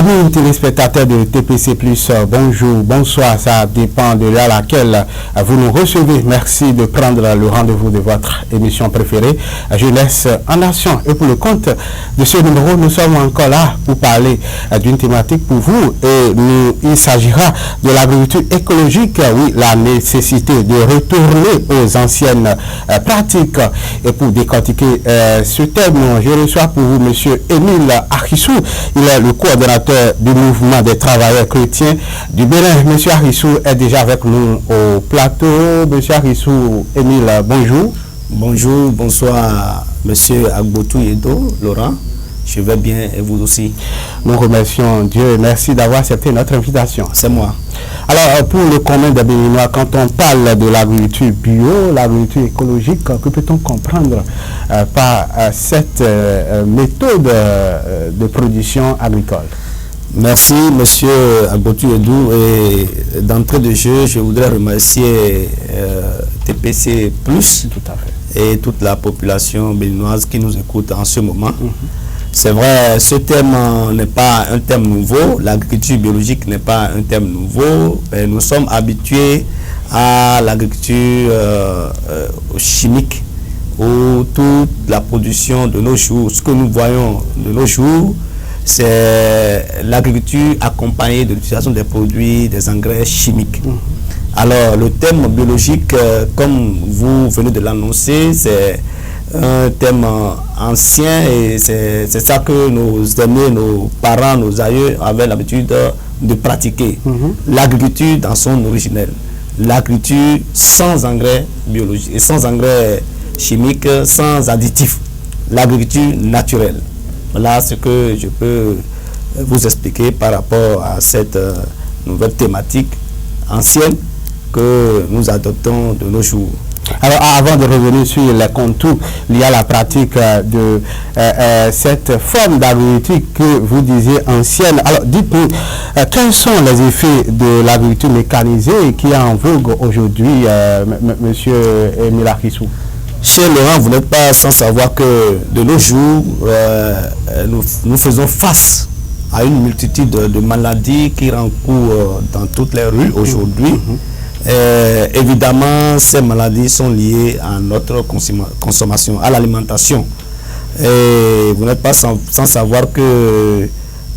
Amis téléspectateurs de TPC+, bonjour, bonsoir, ça dépend de l'heure à laquelle vous nous recevez. Merci de prendre le rendez-vous de votre émission préférée, Jeunesse en Action. Et pour le compte de ce numéro, nous sommes encore là pour parler d'une thématique pour vous. Et il s'agira de l'agriculture écologique, oui, la nécessité de retourner aux anciennes pratiques. Et pour décortiquer ce thème, je reçois pour vous M. Émile Arissou. Il est le coordonnateur du mouvement des travailleurs chrétiens du Bénin. M. Arissou est déjà avec nous au plateau. M. Arissou, Émile, bonjour. Bonjour, bonsoir, M. Agbotou Yedo, Laurent. Je vais bien et vous aussi. Nous remercions Dieu et merci d'avoir accepté notre invitation. C'est moi. Alors, pour le commun des Béninois, quand on parle de l'agriculture bio, l'agriculture écologique, que peut-on comprendre par cette méthode de production agricole? Merci, M. Agbotou Yedou. Et d'entrée de jeu, je voudrais remercier TPC+, tout à fait, et toute la population béninoise qui nous écoute en ce moment. C'est vrai, ce thème n'est pas un thème nouveau, l'agriculture biologique n'est pas un thème nouveau, mais nous sommes habitués à l'agriculture chimique, où toute la production de nos jours, ce que nous voyons de nos jours, c'est l'agriculture accompagnée de l'utilisation des produits, des engrais chimiques. Alors, le thème biologique, comme vous venez de l'annoncer, c'est un thème ancien et c'est ça que nos aînés, nos parents, nos aïeux avaient l'habitude de pratiquer. L'agriculture dans son originel. L'agriculture sans engrais biologiques et sans engrais chimiques, sans additifs. L'agriculture naturelle. Voilà ce que je peux vous expliquer par rapport à cette nouvelle thématique ancienne que nous adoptons de nos jours. Alors, avant de revenir sur les contours liés à la pratique de cette forme d'agriculture que vous disiez ancienne, alors dites-nous, quels sont les effets de l'agriculture mécanisée qui est en vogue aujourd'hui, monsieur Émile Arissou? Chez Laurent, vous n'êtes pas sans savoir que de nos jours, nous faisons face à une multitude de maladies qui rencourent dans toutes les rues aujourd'hui. Évidemment, ces maladies sont liées à notre consommation, à l'alimentation. Et vous n'êtes pas sans savoir que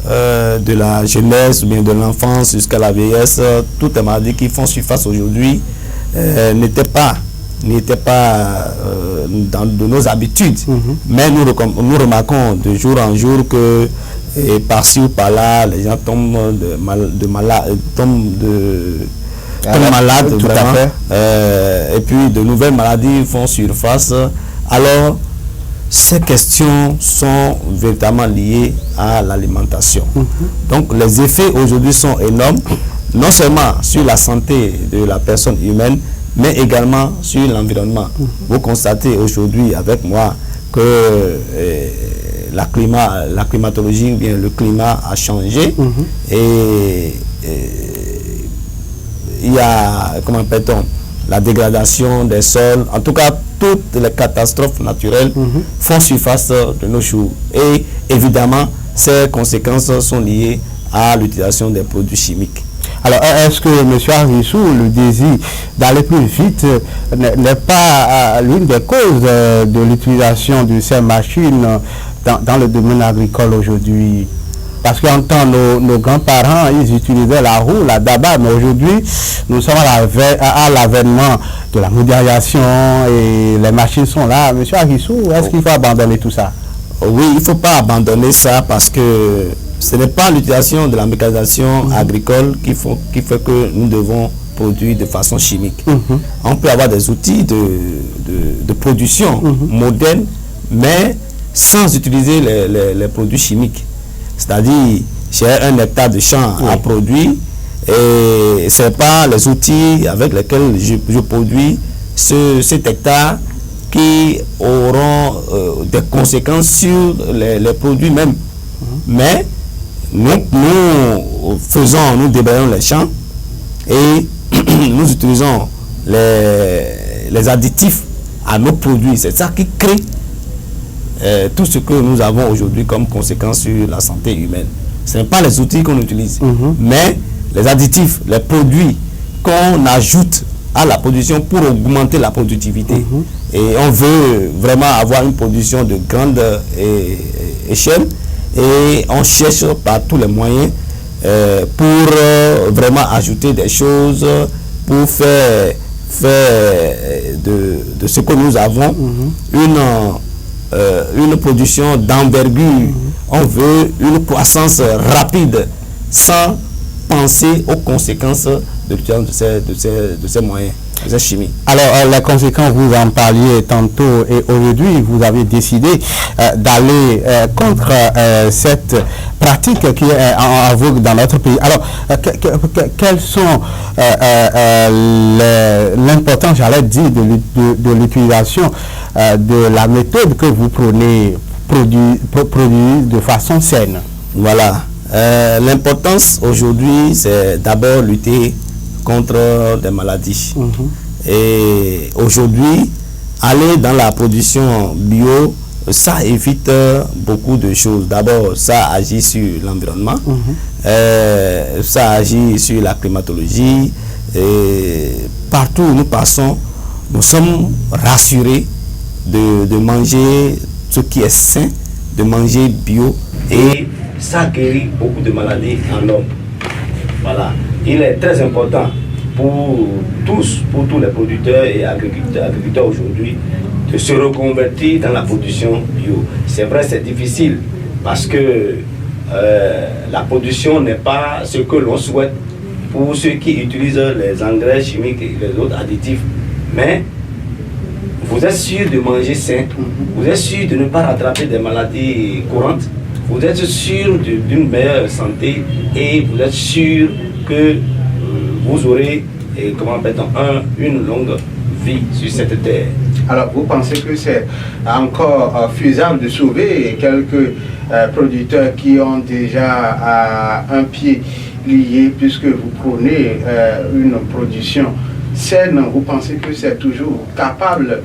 de la jeunesse ou bien de l'enfance jusqu'à la vieillesse, toutes les maladies qui font surface aujourd'hui n'étaient pas de nos habitudes. Mais nous remarquons de jour en jour que par-ci ou par-là, les gens tombent malades, tout à fait. Et puis de nouvelles maladies font surface. Alors, ces questions sont véritablement liées à l'alimentation. Donc, les effets aujourd'hui sont énormes, non seulement sur la santé de la personne humaine, mais également sur l'environnement. Vous constatez aujourd'hui avec moi que la climatologie, bien le climat a changé et il y a, comment appelle-t-on, la dégradation des sols. En tout cas, toutes les catastrophes naturelles font surface de nos jours. Et évidemment, ces conséquences sont liées à l'utilisation des produits chimiques. Alors, est-ce que M. Arissou, le désir d'aller plus vite n'est pas l'une des causes de l'utilisation de ces machines dans le domaine agricole aujourd'hui? Parce qu'en temps, nos grands-parents, ils utilisaient la roue, la daba, mais aujourd'hui, nous sommes à l'avènement de la modernisation et les machines sont là. M. Arissou, est-ce qu'il faut abandonner tout ça? Oui, il ne faut pas abandonner ça parce que ce n'est pas l'utilisation de la mécanisation agricole qui fait que nous devons produire de façon chimique. On peut avoir des outils de production modernes, mais sans utiliser les produits chimiques. C'est-à-dire, j'ai un hectare de champ à produire et ce n'est pas les outils avec lesquels je produis cet hectare qui auront des conséquences sur les produits même. Mais nous débalayons les champs et nous utilisons les additifs à nos produits. C'est ça qui crée tout ce que nous avons aujourd'hui comme conséquence sur la santé humaine. Ce n'est pas les outils qu'on utilise, mais les additifs, les produits qu'on ajoute à la production pour augmenter la productivité. Et on veut vraiment avoir une production de grande échelle et on cherche par tous les moyens pour vraiment ajouter des choses pour faire de ce que nous avons une production d'envergure. On veut une croissance rapide sans penser aux conséquences de ces moyens, de ces chimies. Alors, les conséquences, vous en parliez tantôt et aujourd'hui, vous avez décidé d'aller contre cette pratique qui est en vogue dans notre pays. Alors, quelles sont l'importance, j'allais dire, de l'utilisation de la méthode que vous prenez produire de façon saine? Voilà. L'importance aujourd'hui, c'est d'abord lutter contre des maladies. Et aujourd'hui, aller dans la production bio, ça évite beaucoup de choses. D'abord, ça agit sur l'environnement, ça agit sur la climatologie. Et partout où nous passons, nous sommes rassurés de manger ce qui est sain, de manger bio, et ça guérit beaucoup de maladies en l'homme. Voilà. Il est très important pour tous les producteurs et agriculteurs aujourd'hui, de se reconvertir dans la production bio. C'est vrai, c'est difficile parce que la production n'est pas ce que l'on souhaite pour ceux qui utilisent les engrais chimiques et les autres additifs. Mais vous êtes sûr de manger sain, vous êtes sûr de ne pas rattraper des maladies courantes, vous êtes sûr d'une meilleure santé et vous êtes sûr que vous aurez une longue vie sur cette terre. Alors, vous pensez que c'est encore faisable de sauver quelques producteurs qui ont déjà un pied lié, puisque vous prenez une production saine? Vous pensez que c'est toujours capable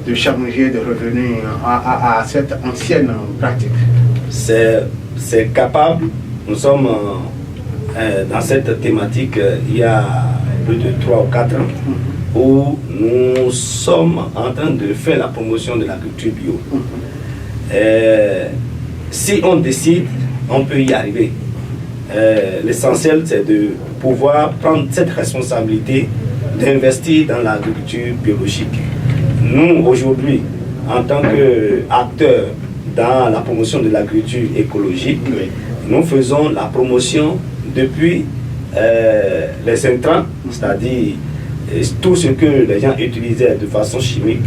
de changer, de revenir à cette ancienne pratique? C'est capable. Nous sommes dans cette thématique il y a plus de 3 ou 4 ans où nous sommes en train de faire la promotion de l'agriculture bio. Si on décide, on peut y arriver. L'essentiel, c'est de pouvoir prendre cette responsabilité d'investir dans l'agriculture biologique. Nous, aujourd'hui, en tant qu'acteurs dans la promotion de l'agriculture écologique, nous faisons la promotion depuis les intrants, c'est-à-dire tout ce que les gens utilisaient de façon chimique.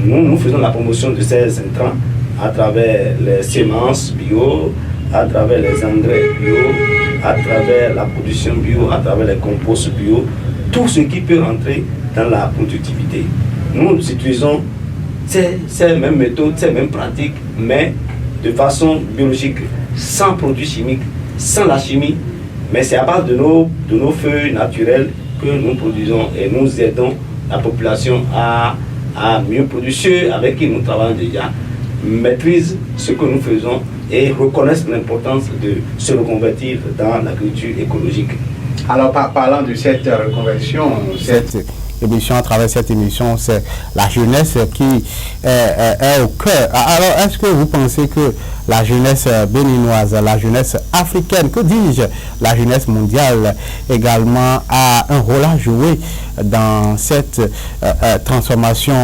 Nous faisons la promotion de ces intrants à travers les semences bio, à travers les engrais bio, à travers la production bio, à travers les composts bio, tout ce qui peut rentrer dans la productivité. Nous utilisons ces mêmes méthodes, ces mêmes pratiques, mais de façon biologique, sans produits chimiques, sans la chimie, mais c'est à base de nos feuilles naturelles que nous produisons et nous aidons la population à mieux produire. Ceux avec qui nous travaillons déjà maîtrisent ce que nous faisons et reconnaissent l'importance de se reconvertir dans l'agriculture écologique. Alors, parlant de cette reconversion, cette émission, à travers cette émission, c'est la jeunesse qui est au cœur. Alors, est-ce que vous pensez que la jeunesse béninoise, la jeunesse africaine, que dis-je, la jeunesse mondiale également a un rôle à jouer dans cette transformation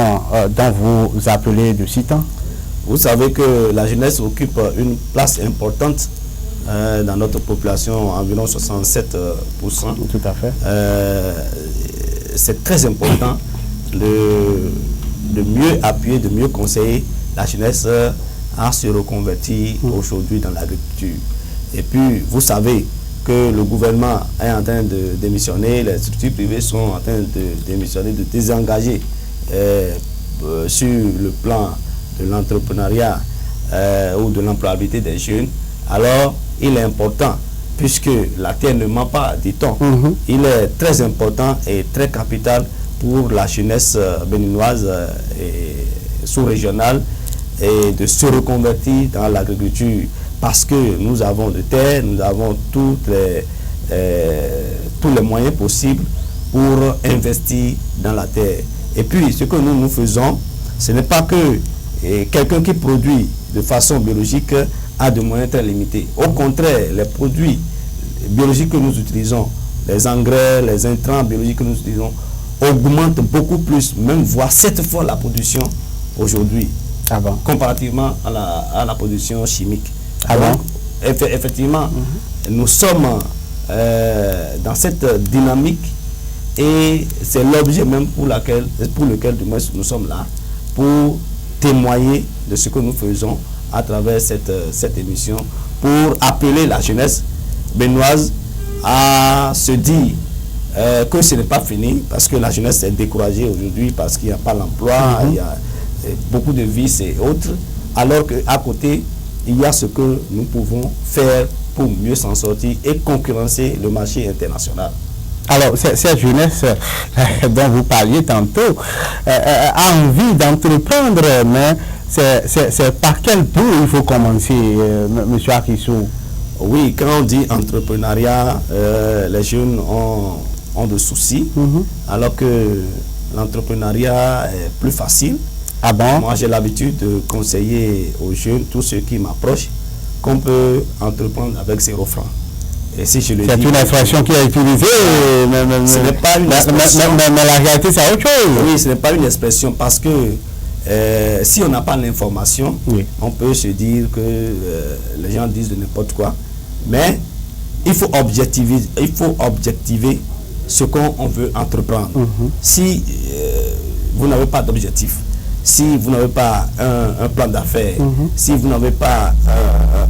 dont vous appelez de si temps? Vous savez que la jeunesse occupe une place importante dans notre population, environ 67%. Tout à fait. C'est très important de mieux appuyer, de mieux conseiller la jeunesse à se reconvertir aujourd'hui dans l'agriculture. Et puis, vous savez que le gouvernement est en train de démissionner, les structures privées sont en train de démissionner, de désengager sur le plan de l'entrepreneuriat ou de l'employabilité des jeunes. Alors, il est important, puisque la terre ne ment pas, dit-on, il est très important et très capital pour la jeunesse béninoise et sous-régionale et de se reconvertir dans l'agriculture parce que nous avons de terre, nous avons tous les moyens possibles pour investir dans la terre. Et puis, ce que nous faisons, ce n'est pas que quelqu'un qui produit de façon biologique a des moyens très limités. Au contraire, les produits biologiques que nous utilisons, les engrais, les intrants biologiques que nous utilisons, augmentent beaucoup plus, même voire 7 fois la production aujourd'hui, comparativement à la production chimique. Donc, effectivement, nous sommes dans cette dynamique et c'est l'objet même pour lequel nous sommes là, pour témoigner de ce que nous faisons à travers cette émission, pour appeler la jeunesse béninoise à se dire que ce n'est pas fini, parce que la jeunesse est découragée aujourd'hui, parce qu'il n'y a pas l'emploi, il y a beaucoup de vices et autres, alors qu'à côté, il y a ce que nous pouvons faire pour mieux s'en sortir et concurrencer le marché international. Alors, cette jeunesse dont vous parliez tantôt a envie d'entreprendre, mais c'est par quel bout il faut commencer, M. Akissou? Oui, quand on dit entrepreneuriat, les jeunes ont de soucis, alors que l'entrepreneuriat est plus facile. Ah bon? Moi, j'ai l'habitude de conseiller aux jeunes, tous ceux qui m'approchent, qu'on peut entreprendre avec 0 francs. Et si je le dis, c'est une expression qui est utilisée, ce n'est pas une expression. Mais la réalité, c'est autre chose. Oui, ce n'est pas une expression, parce que si on n'a pas l'information, on peut se dire que les gens disent de n'importe quoi. Mais il faut objectiver ce qu'on veut entreprendre. Si vous n'avez pas d'objectif, si vous n'avez pas un plan d'affaires, si vous n'avez pas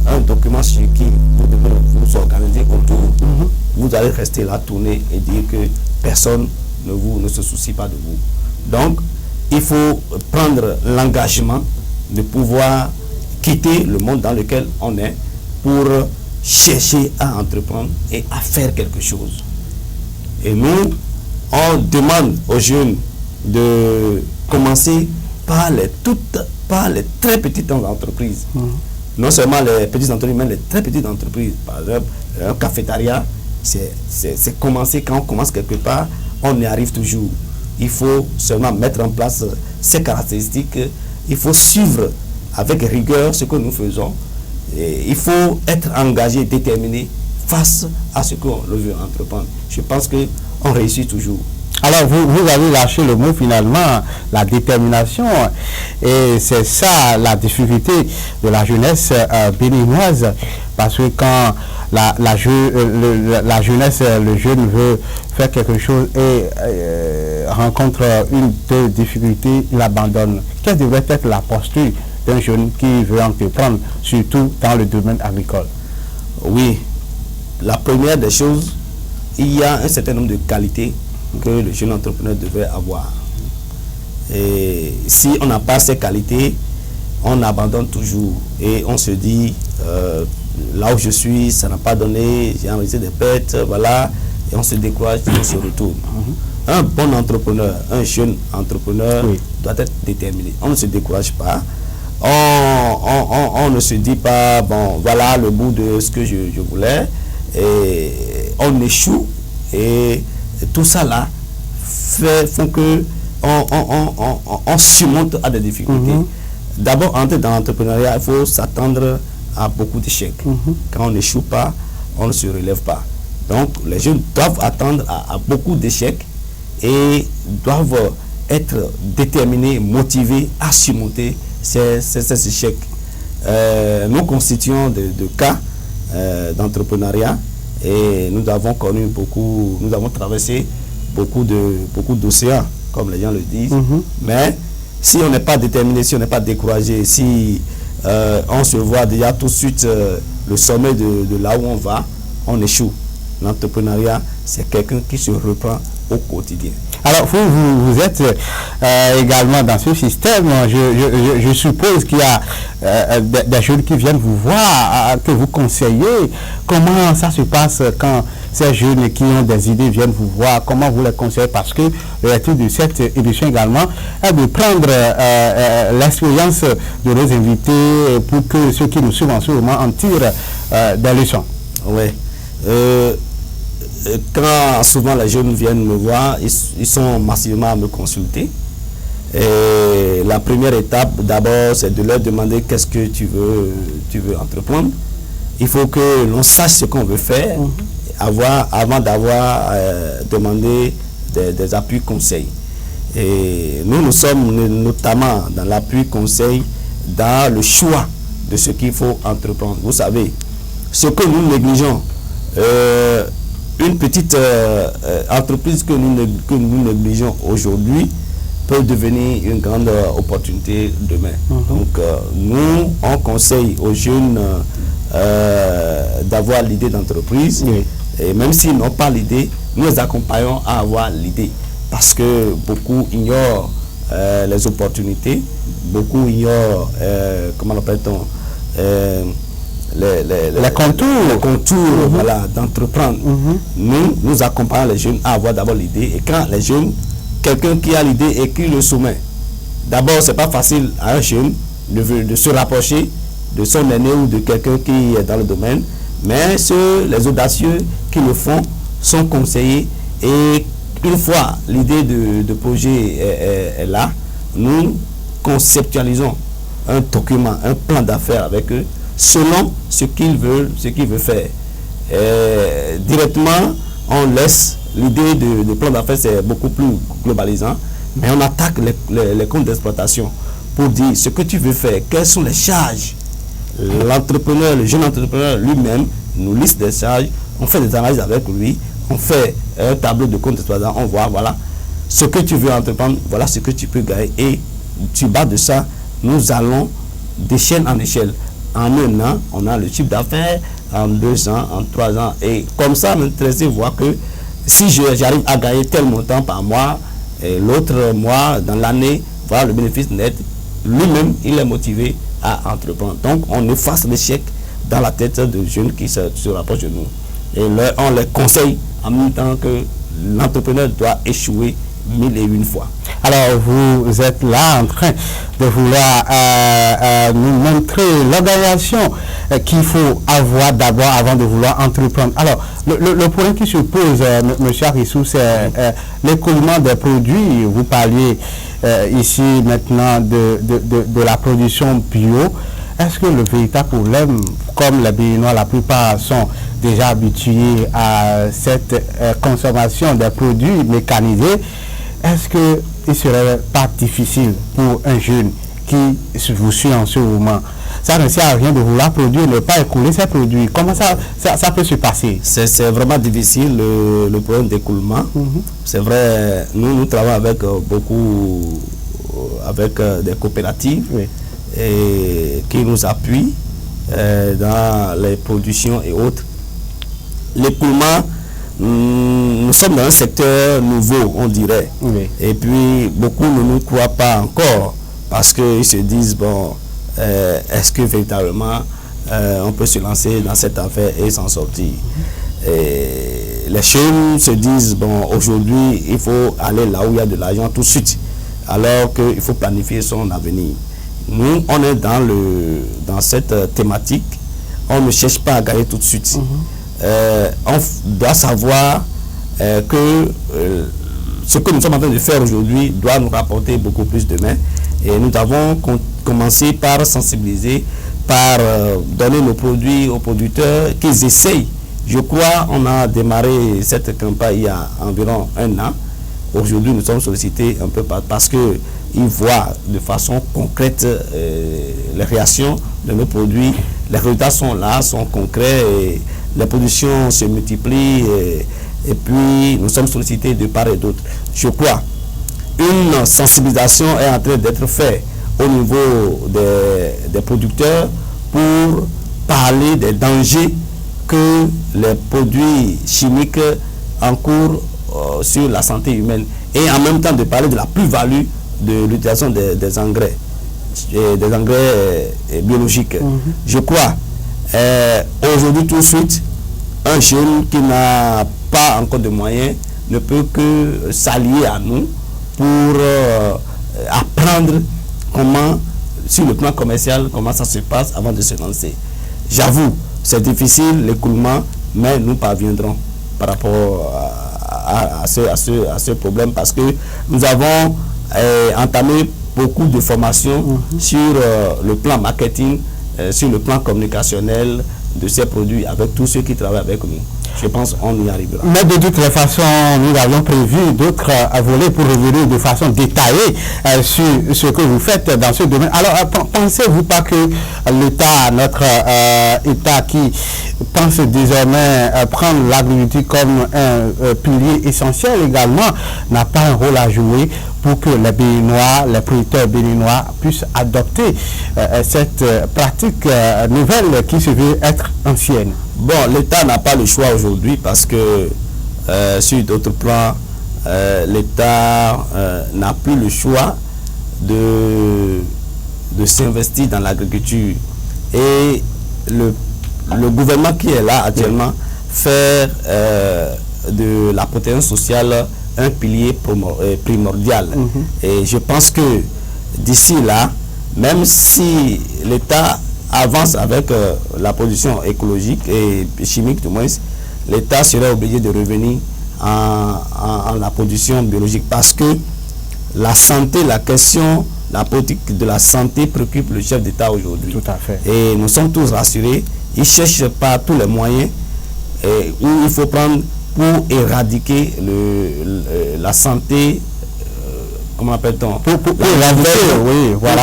un document sur qui vous devez vous organiser autour, vous allez rester là, tourner et dire que personne ne se soucie pas de vous. Donc, il faut prendre l'engagement de pouvoir quitter le monde dans lequel on est pour chercher à entreprendre et à faire quelque chose. Et nous, on demande aux jeunes de commencer par les très petites entreprises. Non seulement les petites entreprises, mais les très petites entreprises. Par exemple, un cafétéria, c'est commencer, quand on commence quelque part, on y arrive toujours. Il faut seulement mettre en place ces caractéristiques. Il faut suivre avec rigueur ce que nous faisons. Et il faut être engagé, déterminé face à ce qu'on veut entreprendre. Je pense qu'on réussit toujours. Alors, vous avez lâché le mot finalement, la détermination, et c'est ça la difficulté de la jeunesse béninoise, parce que quand la jeunesse, le jeune veut faire quelque chose et rencontre une de difficultés, il abandonne. Quelle devrait être la posture d'un jeune qui veut entreprendre, surtout dans le domaine agricole? Oui, la première des choses, il y a un certain nombre de qualités que le jeune entrepreneur devait avoir. Et si on n'a pas ces qualités, on abandonne toujours et on se dit là où je suis, ça n'a pas donné, j'ai enregistré des pertes, voilà, et on se décourage et on se retourne. Un bon entrepreneur, un jeune entrepreneur doit être déterminé. On ne se décourage pas. On ne se dit pas, bon, voilà le bout de ce que je voulais, et on échoue, et tout ça là font que on surmonte à des difficultés. D'abord, entrer dans l'entrepreneuriat, il faut s'attendre à beaucoup d'échecs. Quand on n'échoue pas, on ne se relève pas. Donc, les jeunes doivent attendre à beaucoup d'échecs et doivent être déterminés, motivés à surmonter ces échecs. Nous constituons de cas d'entrepreneuriat et nous avons connu beaucoup, nous avons traversé beaucoup d'océans, comme les gens le disent. Mais si on n'est pas déterminé, si on n'est pas découragé, si on se voit déjà tout de suite le sommet de là où on va, on échoue. L'entrepreneuriat, c'est quelqu'un qui se reprend au quotidien. Alors, vous êtes également dans ce système. Je suppose qu'il y a des jeunes qui viennent vous voir, que vous conseillez. Comment ça se passe quand ces jeunes qui ont des idées viennent vous voir? Comment vous les conseillez? Parce que le titre de cette édition également est de prendre l'expérience de nos invités pour que ceux qui nous suivent en ce moment en tirent des leçons. Oui. Quand souvent les jeunes viennent me voir, ils sont massivement à me consulter. Et la première étape, d'abord, c'est de leur demander qu'est-ce que tu veux entreprendre. Il faut que l'on sache ce qu'on veut faire avant d'avoir demandé des appuis conseils. Et nous sommes notamment dans l'appui conseil, dans le choix de ce qu'il faut entreprendre. Vous savez, ce que nous négligeons, une petite entreprise que nous négligeons aujourd'hui peut devenir une grande opportunité demain. Donc, nous, on conseille aux jeunes d'avoir l'idée d'entreprise. Et même s'ils n'ont pas l'idée, nous les accompagnons à avoir l'idée. Parce que beaucoup ignorent les opportunités, beaucoup ignorent, comment l'appelle-t-on, les contours voilà, d'entreprendre. Nous accompagnons les jeunes à avoir d'abord l'idée. Et quand les jeunes, quelqu'un qui a l'idée et qui le soumet, d'abord, c'est pas facile à un jeune de se rapprocher de son aîné ou de quelqu'un qui est dans le domaine, mais les audacieux qui le font sont conseillés. Et une fois l'idée de projet est là, nous conceptualisons un document, un plan d'affaires avec eux, selon ce qu'ils veulent faire. Directement, on laisse l'idée de plan d'affaires, c'est beaucoup plus globalisant, mais on attaque les comptes d'exploitation pour dire ce que tu veux faire, quelles sont les charges. L'entrepreneur, le jeune entrepreneur lui-même nous liste des charges, on fait des analyses avec lui, on fait un tableau de compte d'exploitation, on voit, voilà, ce que tu veux entreprendre, voilà ce que tu peux gagner. Et tu bats de ça, nous allons d'échelle en échelle. En un an, on a le chiffre d'affaires, en 2 ans, en 3 ans. Et comme ça, m'intéresser voir que si j'arrive à gagner tel montant par mois, et l'autre mois, dans l'année, voilà le bénéfice net, lui-même, il est motivé à entreprendre. Donc, on efface l'échec dans la tête de jeunes qui se rapprochent de nous. Et on les conseille en même temps que l'entrepreneur doit échouer 1001 fois. Alors, vous êtes là en train de vouloir nous montrer l'organisation qu'il faut avoir d'abord avant de vouloir entreprendre. Alors, le point qui se pose, M. Arissou, c'est l'écoulement des produits. Vous parliez ici maintenant de la production bio. Est-ce que le véritable problème, comme les Béninois, la plupart sont déjà habitués à cette consommation des produits mécanisés, est-ce qu'il ne serait pas difficile pour un jeune qui vous suit en ce moment? Ça ne sert à rien de vouloir produire, ne pas écouler ces produits. Comment ça peut se passer? C'est vraiment difficile, le problème d'écoulement. C'est vrai, nous travaillons avec avec des coopératives et qui nous appuient dans les productions et autres. L'écoulement, nous sommes dans un secteur nouveau, on dirait. Et puis, beaucoup ne nous croient pas encore parce qu'ils se disent, bon, est-ce que véritablement on peut se lancer dans cette affaire et s'en sortir? Et les jeunes se disent, bon, aujourd'hui, il faut aller là où il y a de l'argent tout de suite, alors qu'il faut planifier son avenir. Nous, on est dans cette thématique, on ne cherche pas à gagner tout de suite. On doit savoir que ce que nous sommes en train de faire aujourd'hui doit nous rapporter beaucoup plus demain. Et nous avons commencé par sensibiliser, par donner nos produits aux producteurs qu'ils essayent. Je crois qu'on a démarré cette campagne il y a environ 1 an. Aujourd'hui, nous sommes sollicités un peu parce qu'ils voient de façon concrète les réactions de nos produits. Les résultats sont là, sont concrets. Et les productions se multiplient et puis nous sommes sollicités de part et d'autre. Je crois une sensibilisation est en train d'être faite au niveau des producteurs pour parler des dangers que les produits chimiques encourent sur la santé humaine et en même temps de parler de la plus-value de l'utilisation des engrais biologiques. Je crois, aujourd'hui tout de suite, un jeune qui n'a pas encore de moyens ne peut que s'allier à nous pour apprendre comment, sur le plan commercial, comment ça se passe avant de se lancer. J'avoue, c'est difficile l'écoulement, mais nous parviendrons par rapport à ce problème parce que nous avons entamé beaucoup de formations sur le plan marketing, sur le plan communicationnel de ces produits avec tous ceux qui travaillent avec nous. Je pense qu'on y arrivera. Mais de toutes les façons, nous avions prévu d'autres volets pour revenir de façon détaillée sur ce que vous faites dans ce domaine. Alors, pensez-vous pas que l'État, notre État qui pense désormais prendre l'agriculture comme un pilier essentiel également, n'a pas un rôle à jouer pour que les Béninois, les producteurs béninois puissent adopter cette pratique nouvelle qui se veut être ancienne? Bon, l'État n'a pas le choix aujourd'hui parce que sur d'autres plans, l'État n'a plus le choix de s'investir dans l'agriculture. Et le gouvernement qui est là actuellement fait de la protection sociale un pilier primordial. Et je pense que d'ici là, même si l'État avance avec la production écologique et chimique du moins, l'État serait obligé de revenir en la production biologique parce que la santé, la question, la politique de la santé préoccupe le chef d'État aujourd'hui. Tout à fait. Et nous sommes tous rassurés. Il cherche par tous les moyens où il faut prendre pour éradiquer la santé. Comment appelle-t-on? Pour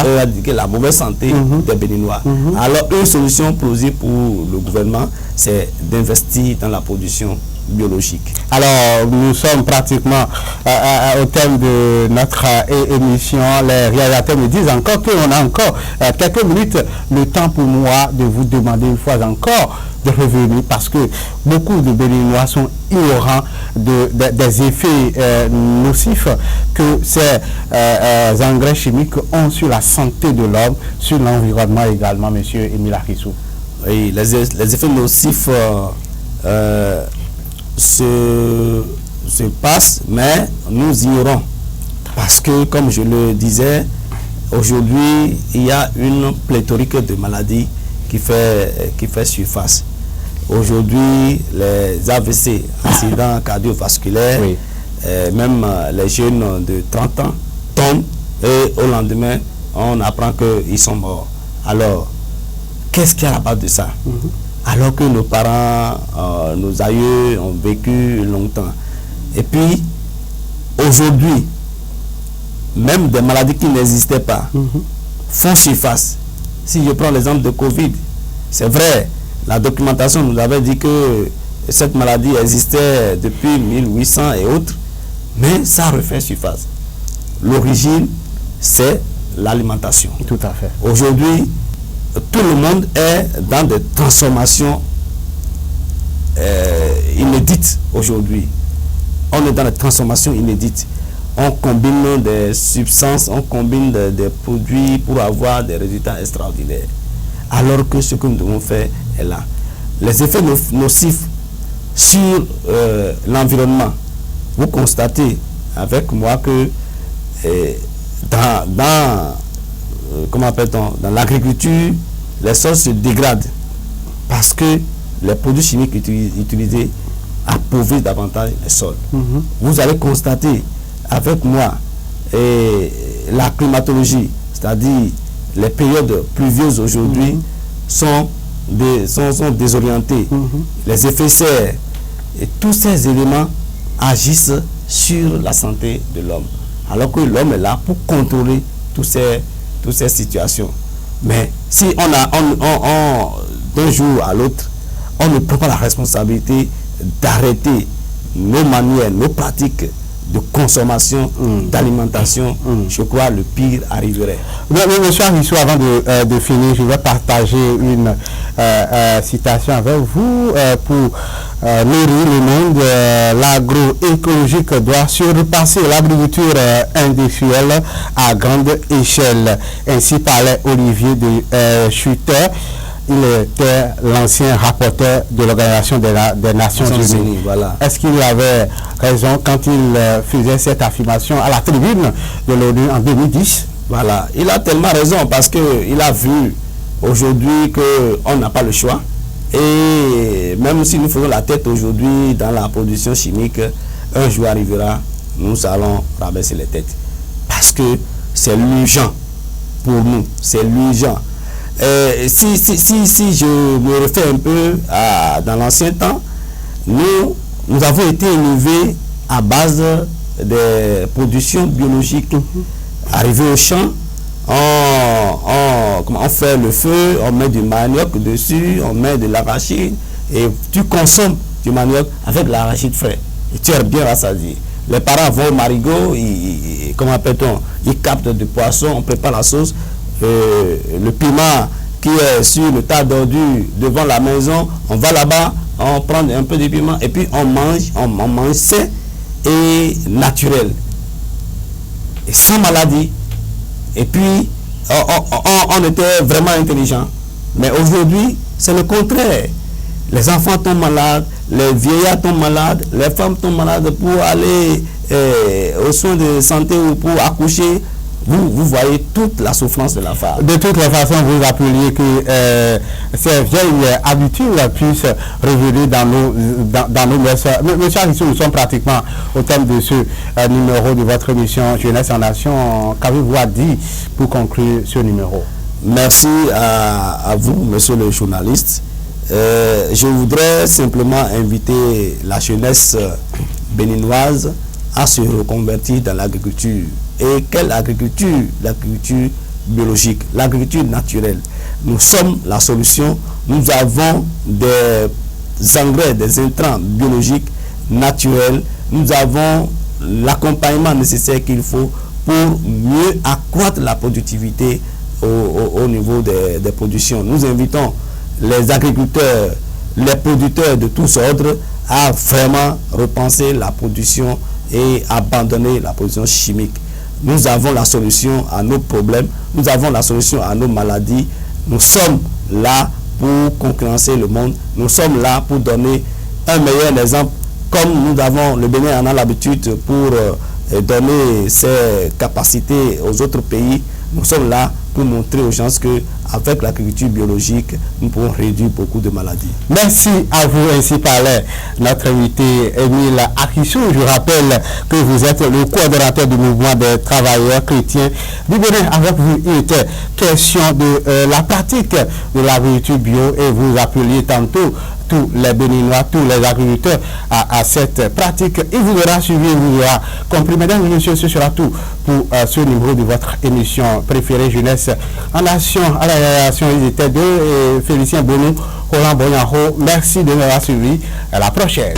éradiquer la mauvaise santé des Béninois. Alors, une solution plausible pour le gouvernement, c'est d'investir dans la production biologique. Alors, nous sommes pratiquement au thème de notre émission. Les réalisateurs me disent encore qu'on a encore quelques minutes. Le temps pour moi de vous demander une fois encore de revenir parce que beaucoup de Béninois sont ignorants des effets nocifs que ces engrais chimiques ont sur la santé de l'homme, sur l'environnement également, monsieur Émile Akissou. Oui, les effets nocifs se passent, mais nous ignorons. Parce que, comme je le disais, aujourd'hui, il y a une pléthorique de maladies qui fait surface. Aujourd'hui, les AVC, accidents cardiovasculaires, oui. Même les jeunes de 30 ans tombent et au lendemain, on apprend qu'ils sont morts. Alors, qu'est-ce qu'il y a à la base de ça? Alors que nos parents, nos aïeux ont vécu longtemps. Et puis, aujourd'hui, même des maladies qui n'existaient pas font surface. Si je prends l'exemple de Covid, c'est vrai, la documentation nous avait dit que cette maladie existait depuis 1800 et autres, mais ça refait surface. L'origine, c'est l'alimentation. Tout à fait. Aujourd'hui, tout le monde est dans des transformations inédites aujourd'hui. On est dans des transformations inédites. On combine des substances, on combine des produits pour avoir des résultats extraordinaires. Alors que ce que nous devons faire est là. Les effets nocifs sur l'environnement. Vous constatez avec moi que comment appelle-t-on, dans l'agriculture, les sols se dégradent parce que les produits chimiques utilisés appauvrissent davantage les sols. Vous allez constater avec moi la climatologie, c'est-à-dire les périodes pluvieuses aujourd'hui sont désorientées. Les effets serres et tous ces éléments agissent sur la santé de l'homme. Alors que l'homme est là pour contrôler toutes ces situations. Mais si d'un jour à l'autre, on ne prend pas la responsabilité d'arrêter nos manières, nos pratiques de consommation, d'alimentation, je crois le pire arriverait. Monsieur Arissou, avant de finir, je vais partager une citation avec vous pour nourrir le monde. L'agroécologique doit surpasser l'agriculture industrielle à grande échelle. Ainsi parlait Olivier de Schutter. Il était l'ancien rapporteur de l'Organisation des Nations Unies. Voilà. Est-ce qu'il avait raison quand il faisait cette affirmation à la tribune de l'ONU en 2010? Voilà, il a tellement raison parce qu'il a vu aujourd'hui qu'on n'a pas le choix. Et même si nous faisons la tête aujourd'hui dans la production chimique, un jour arrivera, nous allons rabaisser les têtes. Parce que c'est l'urgent pour nous, c'est l'urgent. Si je me refais un peu dans l'ancien temps, nous avons été élevés à base des productions biologiques. Arrivé au champ, on fait le feu, on met du manioc dessus, on met de l'arachide et tu consommes du manioc avec l'arachide frais. Et tu es bien rassasié. Les parents vont au marigot, comment appelle-t-on, ils captent du poisson, on prépare la sauce. Le piment qui est sur le tas d'ordures devant la maison, on va là-bas, on prend un peu de piment et puis on mange sain et naturel et sans maladie. Et puis on était vraiment intelligent, mais aujourd'hui c'est le contraire. Les enfants tombent malades, les vieillards tombent malades, les femmes tombent malades pour aller aux soins de santé ou pour accoucher. Vous voyez toute la souffrance de la femme. De toutes les façons, vous appeliez que ces vieilles habitudes puissent revenir dans nos mœurs. Monsieur Arissou, nous sommes pratiquement au thème de ce numéro de votre émission Jeunesse en Nation. Qu'avez-vous à dire pour conclure ce numéro? Merci à vous, monsieur le journaliste. Je voudrais simplement inviter la jeunesse béninoise à se reconvertir dans l'agriculture. Et quelle agriculture? L'agriculture biologique, l'agriculture naturelle. Nous sommes la solution. Nous avons des engrais, des intrants biologiques naturels. Nous avons l'accompagnement nécessaire qu'il faut pour mieux accroître la productivité au niveau des productions. Nous invitons les agriculteurs, les producteurs de tous ordres à vraiment repenser la production et abandonner la production chimique. Nous avons la solution à nos problèmes, nous avons la solution à nos maladies. Nous sommes là pour concurrencer le monde, nous sommes là pour donner un meilleur exemple, comme nous avons, le Bénin en a l'habitude pour donner ses capacités aux autres pays. Nous sommes là pour montrer aux gens qu'avec l'agriculture biologique, nous pouvons réduire beaucoup de maladies. Merci à vous. Ainsi parlait notre invité Émile Arissou. Je rappelle que vous êtes le coordonnateur du mouvement des travailleurs chrétiens du Bénin. Avec vous, il était question de la pratique de l'agriculture bio et vous appeliez tantôt tous les Béninois, tous les agriculteurs à cette pratique. Il vous aura suivi, il vous aura compris. Mesdames et messieurs, ce sera tout pour ce numéro de votre émission préférée Jeunesse en Nation. À la réalisation, ils étaient deux, Félicien Bonou, Roland Bognaro. Merci de m'avoir suivi. À la prochaine.